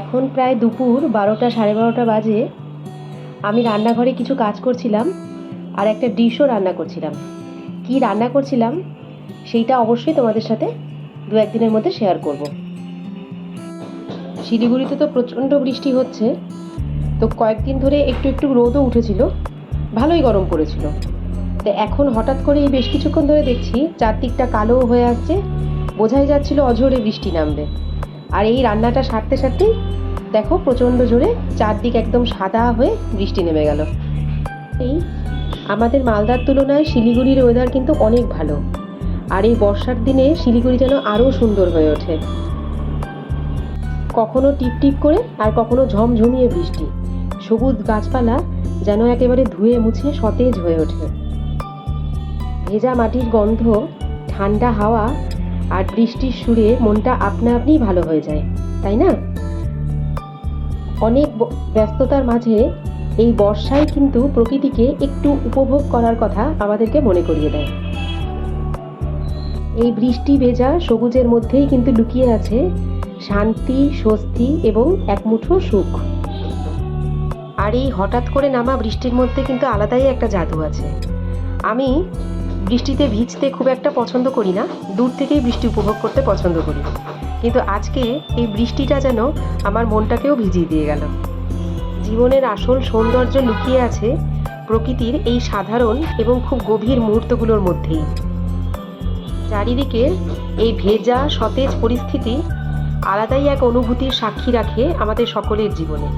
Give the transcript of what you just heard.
এখন প্রায় দুপুর 12টা 12:30 বাজে। আমি রান্নাঘরে কিছু কাজ করছিলাম আর একটা ডিশও রান্না করছিলাম। কি রান্না করছিলাম সেইটা অবশ্যই তোমাদের সাথে দু একদিনের মধ্যে শেয়ার করব। শিলিগুড়িতে তো প্রচণ্ড বৃষ্টি হচ্ছে, তো কয়েকদিন ধরে একটু একটু রোদও উঠেছিল, ভালোই গরম পড়েছিল। তো এখন হঠাৎ করে এই বেশ কিছুক্ষণ ধরে দেখছি চারদিকটা কালো হয়ে আসছে, বোঝাই যাচ্ছিল অঝোরে বৃষ্টি নামবে। আর এই রান্নাটা সারতে সারতেই দেখো প্রচণ্ড জোরে চারদিক একদম সাদা হয়ে বৃষ্টি নেমে গেল। এই আমাদের মালদার তুলনায় শিলিগুড়ির ওয়েদার কিন্তু অনেক ভালো, আর এই বর্ষার দিনে শিলিগুড়ি যেন আরও সুন্দর হয়ে ওঠে। কখনো টিপ টিপ করে আর কখনো ঝমঝমিয়ে বৃষ্টি, সবুজ গাছপালা যেন একেবারে ধুয়ে মুছে সতেজ হয়ে ওঠে। ভেজা মাটির গন্ধ, ঠান্ডা হাওয়া আর বৃষ্টির সুরে মনটা আপনা আপনিই ভালো হয়ে যায়, তাই না? অনেক ব্যস্ততার মাঝে এই বর্ষায় কিন্তু প্রকৃতিকে একটু উপভোগ করার কথা আমাদেরকে মনে করিয়ে দেয়। এই বৃষ্টি ভেজা সবুজের মধ্যেই কিন্তু লুকিয়ে আছে শান্তি, স্বস্তি এবং একমুঠো সুখ। আর এই হঠাৎ করে নামা বৃষ্টির মধ্যে কিন্তু আলাদাই একটা জাদু আছে। আমি বৃষ্টিতে ভিজতে খুব একটা পছন্দ করি না, দূর থেকেই বৃষ্টি উপভোগ করতে পছন্দ করি। কিন্তু আজকে এই বৃষ্টিটা যেন আমার মনটাকেও ভিজিয়ে দিয়ে গেল। জীবনের আসল সৌন্দর্য লুকিয়ে আছে প্রকৃতির এই সাধারণ এবং খুব গভীর মুহূর্তগুলোর মধ্যেই। চারিদিকে এই ভেজা সতেজ পরিস্থিতি আলাদাই এক অনুভূতির সাক্ষী রাখে আমাদের সকলের জীবনে।